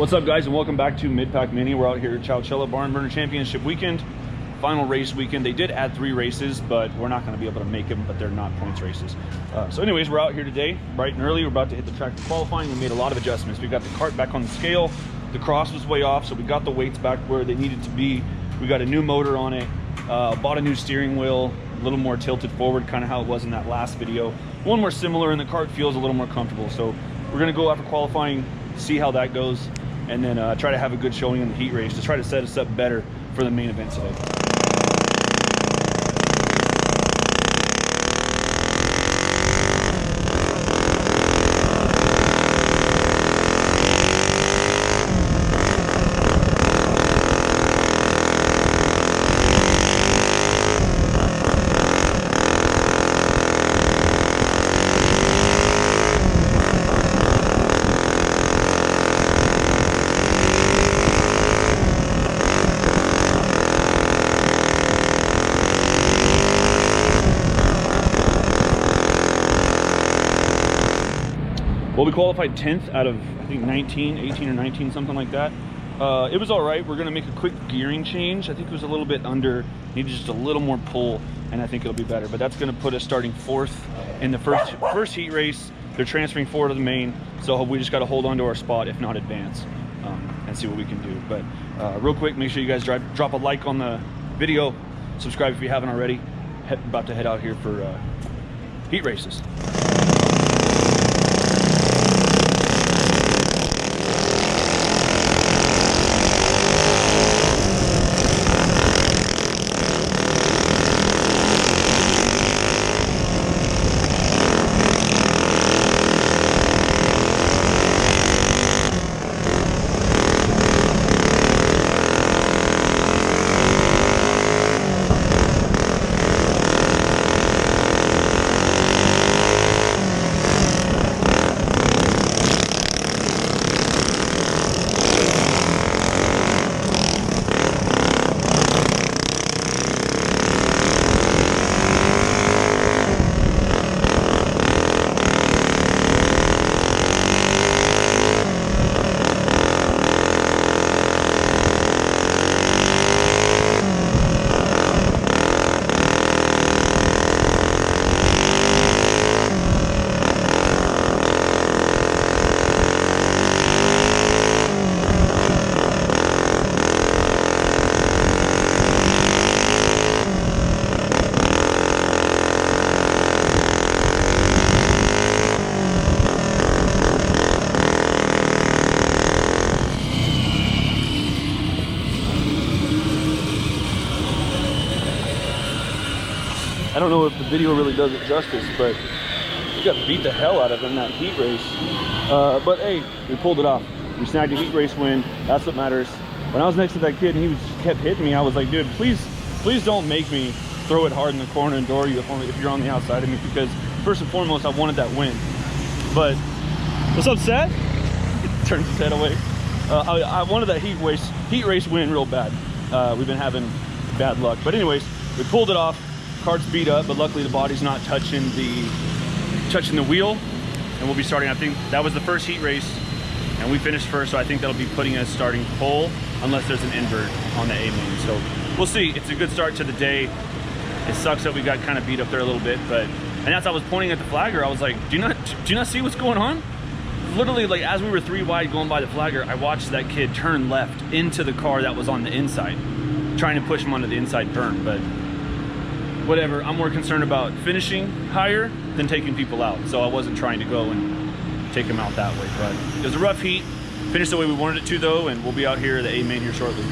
What's up, guys, and welcome back to Mid-Pack Mini. We're out here at Chowchilla Barn Burner Championship weekend, final race weekend. They did add 3 races, but we're not going to be able to make them, but they're not points races. So anyways, we're out here today, bright and early. We're about to hit the track for qualifying. We made a lot of adjustments. We got the cart back on the scale. The cross was way off, so we got the weights back where they needed to be. We got a new motor on it, bought a new steering wheel, a little more tilted forward, kind of how it was in that last video. One more similar, and the cart feels a little more comfortable. So we're going to go after qualifying, see how that goes, and then try to have a good showing in the heat race to try to set us up better for the main event today. Well, we qualified 10th out of, I think, 18 or 19, something like that. It was all right. We're going to make a quick gearing change. I think it was a little bit under, needed just a little more pull, and I think it'll be better. But that's going to put us starting 4th in the first heat race. They're transferring forward to the main, so we just got to hold on to our spot, if not advance, and see what we can do. But real quick, make sure you guys drop a like on the video, subscribe if you haven't already. About to head out here for heat races. I don't know if the video really does it justice, but we got beat the hell out of in that heat race. But hey, we pulled it off. We snagged a heat race win. That's what matters. When I was next to that kid and he kept hitting me, I was like, dude, please don't make me throw it hard in the corner and door you if you're on the outside of me, because first and foremost, I wanted that win. But what's up, Seth? Turns his head away. I wanted that heat race win real bad. We've been having bad luck. But anyways, we pulled it off. Cart's beat up, but luckily the body's not touching the wheel, and we'll be starting. I think that was the first heat race, and we finished first, so I think that'll be putting us starting pole, unless there's an invert on the A main. So we'll see. It's a good start to the day. It sucks that we got kind of beat up there a little bit, and as I was pointing at the flagger, I was like, do you not see what's going on? Literally, like, as we were 3 wide going by the flagger, I watched that kid turn left into the car that was on the inside, trying to push him onto the inside burn. But whatever, I'm more concerned about finishing higher than taking people out. So I wasn't trying to go and take them out that way. But it was a rough heat. Finished the way we wanted it to, though, and we'll be out here at the A main here shortly.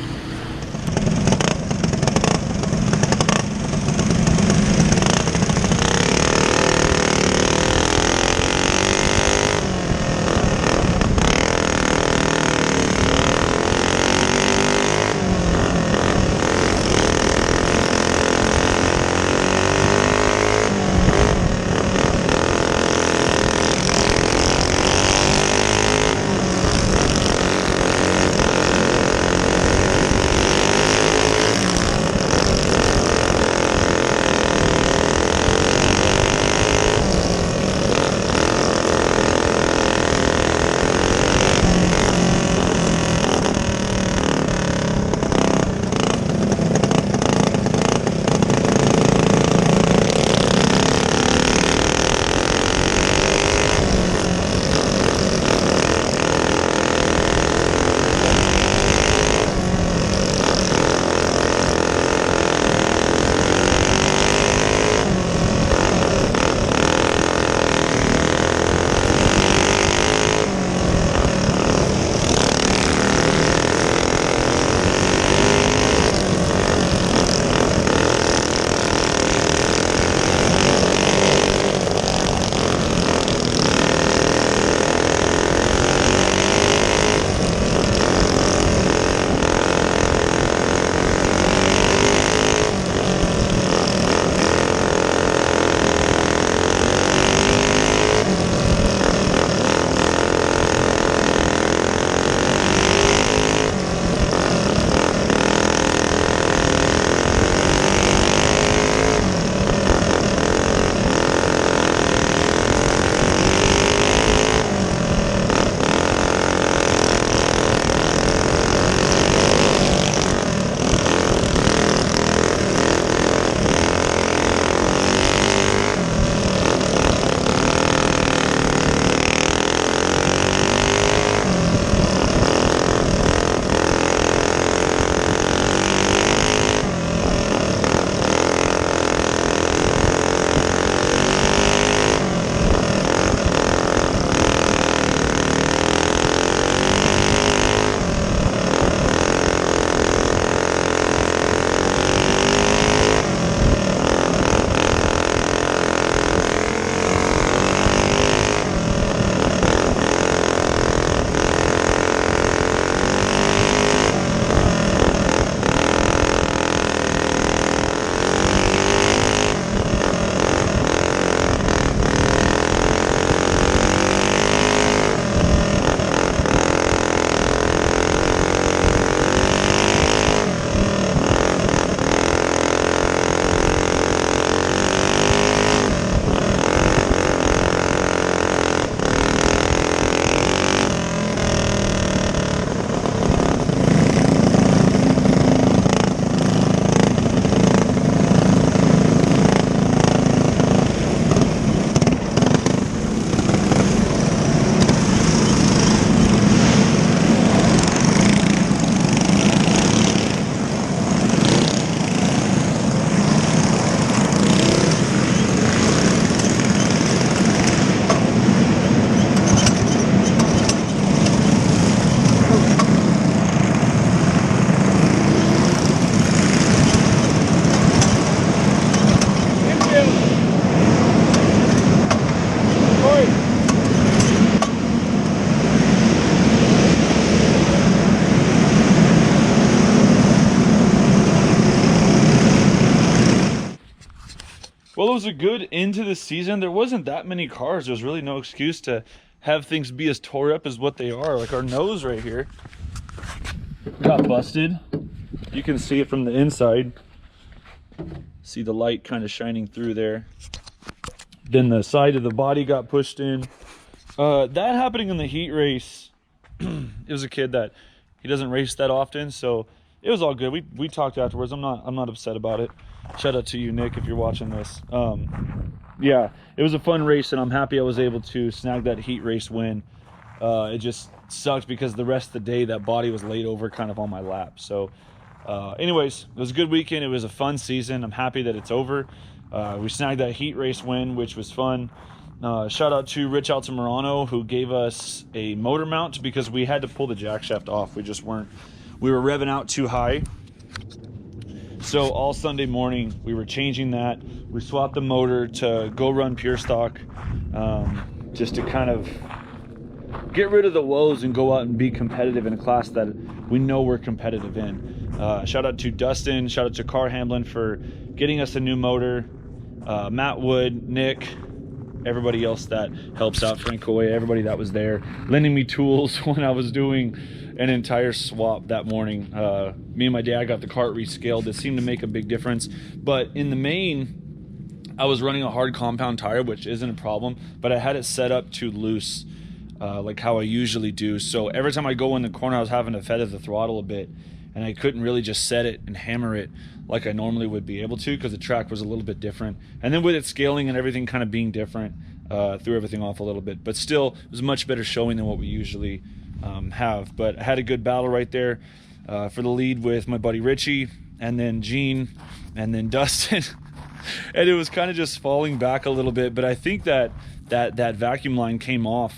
Well, it was a good end to the season. There wasn't that many cars. There's really no excuse to have things be as tore up as what they are. Like our nose right here got busted. You can see it from the inside. See the light kind of shining through there. Then the side of the body got pushed in. That happening in the heat race, it was a kid that he doesn't race that often, so it was all good. We talked afterwards. I'm not upset about it. Shout out to you, Nick, if you're watching this. Yeah, it was a fun race, and I'm happy I was able to snag that heat race win. It just sucked because the rest of the day that body was laid over kind of on my lap. So anyways, it was a good weekend. It was a fun season. I'm happy that it's over. We snagged that heat race win, which was fun. Shout out to Rich Altamirano, who gave us a motor mount because we had to pull the jack shaft off. We were revving out too high. So all Sunday morning we were changing that. We swapped the motor to go run pure stock, just to kind of get rid of the woes and go out and be competitive in a class that we know we're competitive in. Shout out to Dustin, shout out to Karr Hamblin for getting us a new motor, Matt Wood, Nick, everybody else that helps out, Frank Coy, everybody that was there, lending me tools when I was doing an entire swap that morning. Me and my dad got the cart rescaled. It seemed to make a big difference, but in the main, I was running a hard compound tire, which isn't a problem, but I had it set up too loose, like how I usually do. So every time I go in the corner, I was having to feather the throttle a bit, and I couldn't really just set it and hammer it like I normally would be able to because the track was a little bit different. And then with it scaling and everything kind of being different, threw everything off a little bit. But still, it was a much better showing than what we usually have. But I had a good battle right there for the lead with my buddy Richie, and then Gene, and then Dustin. And it was kind of just falling back a little bit. But I think that vacuum line came off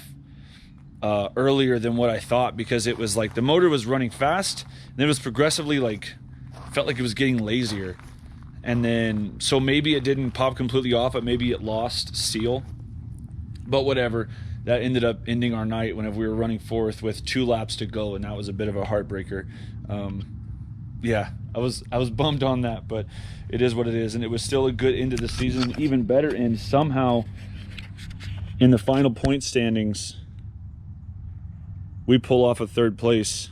earlier than what I thought, because it was like the motor was running fast and it was progressively like felt like it was getting lazier, and then so maybe it didn't pop completely off, but maybe it lost seal. But whatever, that ended up ending our night whenever we were running fourth with 2 laps to go, and that was a bit of a heartbreaker. Yeah, I was bummed on that, but it is what it is, and it was still a good end of the season, even better end. Somehow in the final point standings we pull off a 3rd place.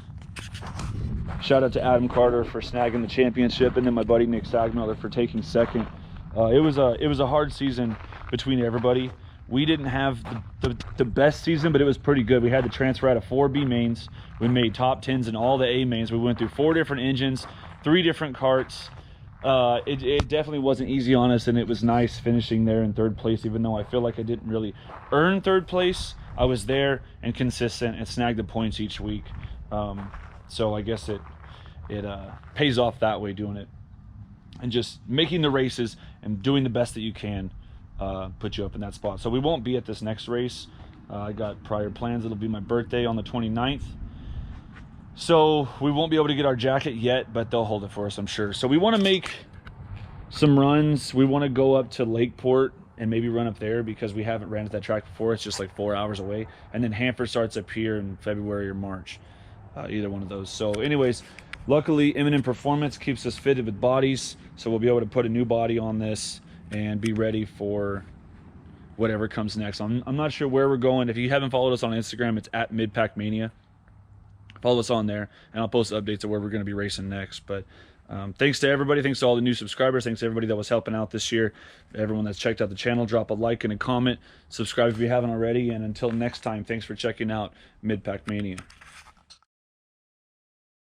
Shout out to Adam Carter for snagging the championship, and then my buddy Nick Sagmiller for taking 2nd. It was a hard season between everybody. We didn't have the best season, but it was pretty good. We had to transfer out of 4 B mains. We made top 10s in all the A mains. We went through 4 different engines, 3 different karts. It definitely wasn't easy on us, and it was nice finishing there in 3rd place, even though I feel like I didn't really earn 3rd place. I was there and consistent and snagged the points each week. So I guess it pays off that way, doing it and just making the races and doing the best that you can put you up in that spot. So we won't be at this next race. I got prior plans. It'll be my birthday on the 29th. So we won't be able to get our jacket yet, but they'll hold it for us, I'm sure. So we want to make some runs. We want to go up to Lakeport and maybe run up there because we haven't ran at that track before. It's just like 4 hours away. And then Hanford starts up here in February or March, either one of those. So anyways, luckily Imminent Performance keeps us fitted with bodies, so we'll be able to put a new body on this and be ready for whatever comes next. I'm not sure where we're going. If you haven't followed us on Instagram, it's at MidpackMania. Follow us on there, and I'll post updates of where we're going to be racing next. But thanks to everybody. Thanks to all the new subscribers. Thanks to everybody that was helping out this year. Everyone that's checked out the channel, drop a like and a comment. Subscribe if you haven't already. And until next time, thanks for checking out Midpack Mania.